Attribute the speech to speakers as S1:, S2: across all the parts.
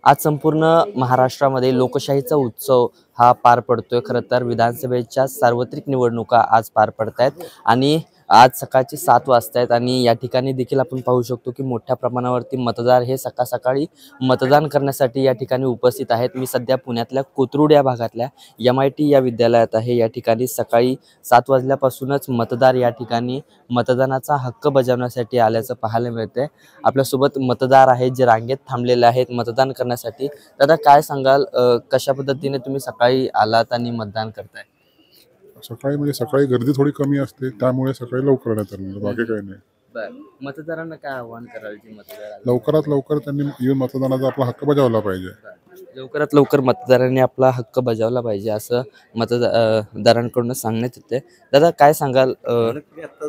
S1: आज संपूर्ण महाराष्ट्रामध्ये लोकशाहीचा उत्सव हा पार पडतोय। खरं तर विधानसभेच्या सार्वत्रिक निवडणुका आज पार पडत आहेत आणि आज सकाळचे 7 वाजता आहेत आणि या ठिकाणी देखील आपण पाहू शकतो की मोठ्या प्रमाणावरती मतदार हे सकाळी मतदान करण्यासाठी या ठिकाणी उपस्थित आहेत। मी सध्या पुण्यातल्या कोथरूड या भागातल्या MIT या विद्यालयात आहे। या ठिकाणी सकाळी 7 वाजल्यापासूनच मतदार या ठिकाणी मतदानाचा हक्क बजावण्यासाठी आल्याचं पाहायला मिळतंय। आपल्यासोबत मतदार आहेत जे रांगेत थांबलेले आहेत मतदान करण्यासाठी। दादा काय सांगाल, कशा पद्धतीने तुम्ही सकाळी आलात आणि मतदान करताय?
S2: सकाळी म्हणजे सकाळी गर्दी थोडी कमी असते, त्यामुळे सकाळी लवकर येण्यात आलेलं, बाकी काही नाही.
S1: बरं, मतदारांना काय आव्हान कराल जे मतदार आले?
S2: लवकरात लवकर त्यांनी येऊन मतदानाचा आपला हक्क बजावला पाहिजे.
S1: लवकरात लवकर मतदारांनी आपला हक्क बजावला पाहिजे असं मतदारांकडून सांगण्यात येते। दादा काय सांगाल,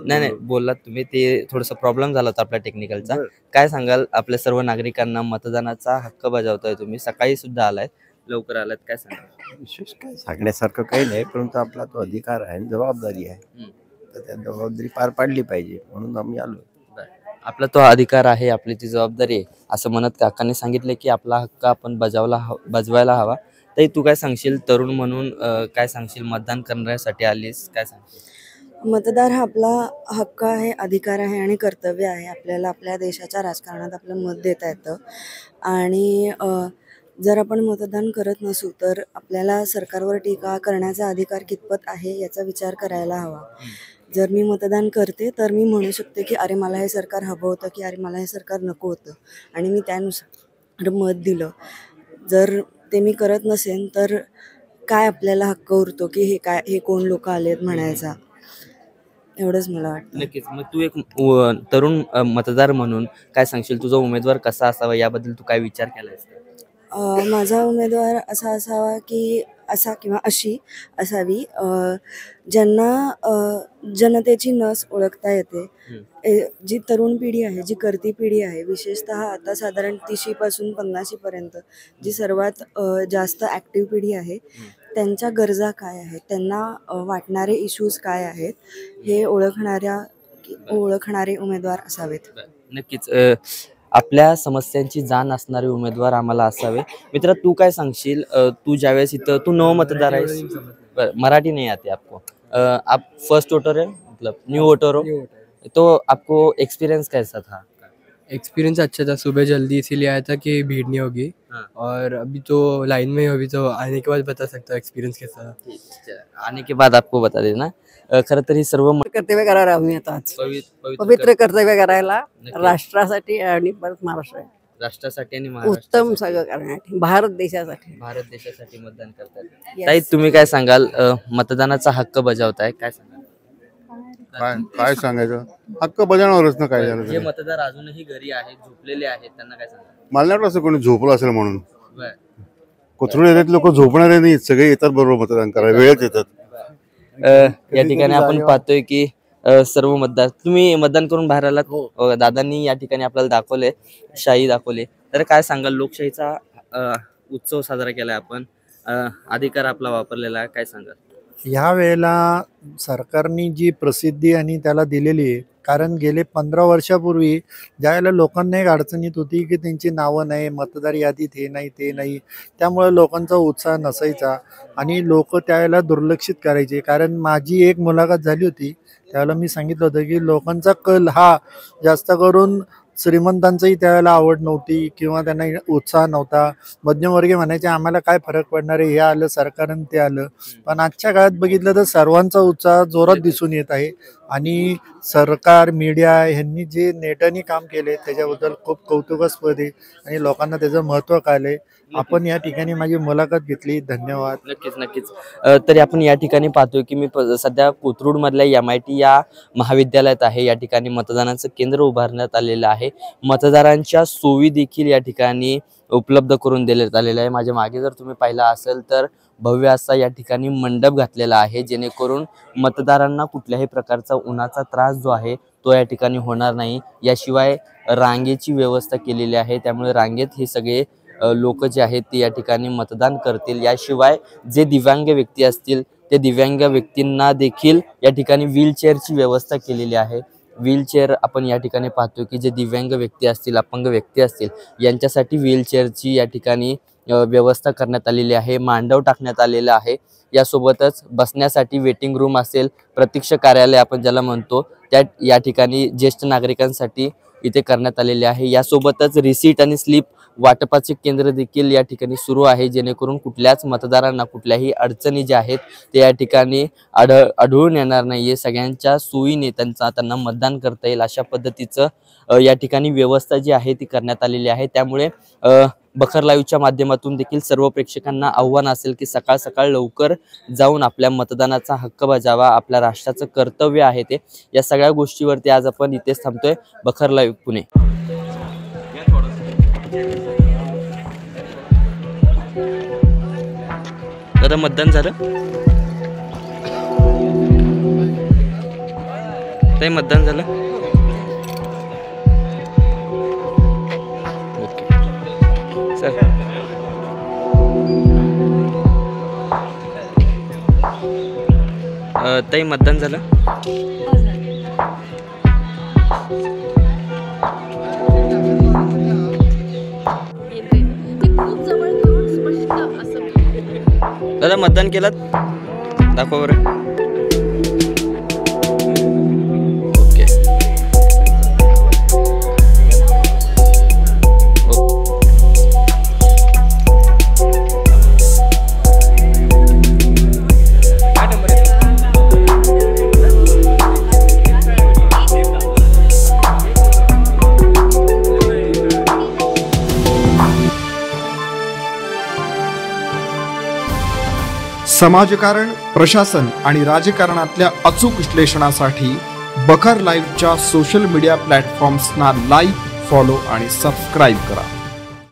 S1: नाही बोललात तुम्ही, ते थोडंसं प्रॉब्लेम झाला होता आपल्या टेक्निकलचा। काय सांगाल आपल्या सर्व नागरिकांना मतदानाचा हक्क बजावताय तुम्ही, सकाळी सुद्धा आलाय, लवकर आलात, काय सांगाल?
S3: विशेष काय सांगण्यासारखं काही नाही, परंतु आपला तो अधिकार आहे, जबाबदारी आहे, तर त्या जबाबदारी पार पाडली पाहिजे म्हणून आम्ही आलो.
S1: आपला तो अधिकार आहे, आपली ती जबाबदारी आहे असं म्हणत काकांनी सांगितले की आपला हक्क आपण बजवायला हवा। तरी तू काय सांगशील, तरुण म्हणून काय सांगशील, मतदान करण्यासाठी आलीस, काय सांगशील?
S4: मतदार हा आपला हक्क आहे, अधिकार आहे आणि कर्तव्य आहे। आपल्याला आपल्या देशाच्या राजकारणात आपलं मत देता येतं आणि जर आपण मतदान करत नसू तर आपल्याला सरकारवर टीका करण्याचा अधिकार कितपत आहे याचा विचार करायला हवा। जर मी मतदान करते तर मी म्हणू शकते की अरे मला हे सरकार हवं होतं, की अरे मला हे सरकार नको होतं आणि मी त्यानुसार मत दिलं। जर ते मी करत नसेन तर काय आपल्याला हक्क उरतो की हे कोण लोक आलेत म्हणायचा, एवढंच मला वाटतं।
S1: नक्कीच, मग तू एक तरुण मतदार म्हणून काय सांगशील, तुझा उमेदवार कसा असावा याबद्दल तू काय विचार केलायस?
S4: माझा उमेदवार असा असावा की असा किंवा अशी असावी ज्यांना जनतेची नस ओळखता येते। जी तरुण पिढी आहे, जी करती पिढी आहे, विशेषतः आता साधारण 30 पासून 50 पर्यंत जी सर्वात जास्त ॲक्टिव्ह पिढी आहे, त्यांच्या गरजा काय आहेत, त्यांना वाटणारे इश्यूज काय आहेत हे ओळखणारे उमेदवार असावेत।
S1: नक्कीच, आपल्या समस्यांची जाण असणारे उमेदवार आम्हाला असावे। मित्रा तू काय सांगशील, तू ज्यावेळेस इथं, तू नव मतदार आहेस, मराठी नहीं आती आपको, आप फर्स्ट वोटर है, मतलब न्यू वोटर हो, तो आपको एक्सपीरियंस कैसा था?
S5: एक्सपीरियंस अच्छा था, सुबह जल्दी इसीलिए आया था कि भीड़ नहीं होगी। और अभी तो लाइन में अभी तो आने के बाद बता सकता हूँ एक्सपीरियंस कैसा था।
S1: आने के बाद आपको बता देना। खरं तर ही सर्व
S6: कर्तव्य करायला आम्ही आता पवित्र कर्तव्य करायला राष्ट्रासाठी आणि परत
S1: राष्ट्रासाठी आणि
S6: उत्तम सगळं करण्यासाठी भारत देशासाठी
S1: मतदान करतात। ताई तुम्ही काय सांगाल, मतदानाचा हक्क बजावताय, काय सांगाल?
S2: काय सांगायचं, हक्क बजावणारच ना, काय झालं
S1: जे मतदार अजूनही घरी आहेत, झोपलेले आहेत, त्यांना काय सांगाल?
S2: मला नाही वाटत असं कोणी झोपलं असेल म्हणून. कोथरूड येतात लोक झोपणारे नाही, सगळे येतात बरोबर मतदान करायला, वेळेत येतात।
S1: या ठिकाणी आपण पाहतोय की सर्व मतदार, तुम्ही मतदान करून बाहेर आलात, दादांनी या ठिकाणी आपल्याला दाखवले, शाही दाखवले, तर काय सांगाल, लोकशाहीचा उत्सव साजरा केलाय आपण, अधिकार आपला वापरलेला आहे, काय सांगाल?
S7: ह्या वेळेला सरकारने जी प्रसिद्धी आणि त्याला दिलेली आहे, कारण गेले 15 वर्षापूर्वी ज्यावेळेला लोकांना एक अडचणीत होती की त्यांची नावं नाही, मतदार यादीत हे नाही ते नाही, त्यामुळे लोकांचा उत्साह नसायचा आणि लोक त्यावेळेला दुर्लक्षित करायचे। कारण माझी एक मुलाखत झाली होती, त्यावेळेला मी सांगितलं होतं की लोकांचा कल हा जास्त करून श्रीमंतांचंही त्यावेळेला आवड नव्हती किंवा त्यांना उत्साह नव्हता, मध्यमवर्गीय म्हणायचे आम्हाला काय फरक पडणार आहे, हे आलं सरकारनं ते आलं। पण आजच्या काळात बघितलं तर सर्वांचा उत्साह जोरात दिसून येत आहे आणि सरकार, मीडिया ह्यांनी जे नेटाने काम केले त्याच्याबद्दल खूप कौतुकास्पद आहे आणि लोकांना त्याचं महत्त्व कळले। आपण या ठिकाणी माझी मुलाखत घेतली, धन्यवाद।
S1: नक्कीच। तरी आपण या ठिकाणी पाहतोय की मी सध्या कोथरूड मधल्या MIT या महाविद्यालयात आहे। या ठिकाणी मतदानाचं केंद्र उभारण्यात आलेलं आहे, मतदारांच्या सोयी देखील या ठिकाणी उपलब्ध करून देण्यात आलेलं आहे। माझ्या मागे जर तुम्ही पाहिला असेल तर भव्य असा या ठिकाणी मंडप घातलेला आहे, जेणेकरून मतदारांना कुठल्याही प्रकारचा उन्हाचा त्रास जो आहे तो या ठिकाणी होणार नाही। याशिवाय रांगेची व्यवस्था केलेली आहे, त्यामुळे रांगेत हे सगळे लोक जे आहेत ते या ठिकाणी मतदान करतील। याशिवाय जे दिव्यांग व्यक्ती असतील ते दिव्यांग व्यक्तींना देखील या ठिकाणी व्हीलचेअरची व्यवस्था केलेली आहे। व्हीलचेअर आपण या ठिकाणी पाहतो की जे दिव्यांग व्यक्ती असतील, अपंग व्यक्ती असतील, यांच्यासाठी व्हीलचेअरची या ठिकाणी व्यवस्था करण्यात आलेली आहे, मांडव टाकण्यात आलेला आहे. यासोबतच बसण्यासाठी वेटिंग रूम असेल, प्रतीक्षा कार्यालय आपण ज्याला म्हणतो, त्या या ठिकाणी ज्येष्ठ नागरिकांसाठी इथे करण्यात आलेले आहे. यासोबतच रिसीट आणि स्लिप वाटपाचे केंद्र देखील या ठिकाणी सुरू आहे, जेणेकरून कुठल्याच मतदारांना कुठल्याही अडचणी ज्या आहेत ते या ठिकाणी आढळून येणार नाहीये. सगळ्यांच्या सोयीने त्यांना मतदान करता येईल अशा पद्धतीचं या ठिकाणी व्यवस्था जी आहे ती करण्यात आलेली आहे. त्यामुळे बखर लाईव्हच्या माध्यमातून देखील सर्व प्रेक्षकांना आव्हान असेल की सकाळ सकाळ लवकर जाऊन आपल्या मतदानाचा हक्क बजावा, आपल्या राष्ट्राचं कर्तव्य आहे ते. या सगळ्या गोष्टीवरती आज आपण इथेच थांबतोय. बखर लाईव्ह पुणे. दादा मतदान झालं? ते मतदान झालं? Okay sir. ताई मतदान झालं? दादा मतदान केलं? दाखवा बरं. ओके.
S8: समाजकारण, प्रशासन आणि राजकारणातल्या अचूक विश्लेषणासाठी बखर लाईव्हच्या सोशल मीडिया प्लॅटफॉर्म्सना लाईक, फॉलो आणि सबस्क्राईब करा.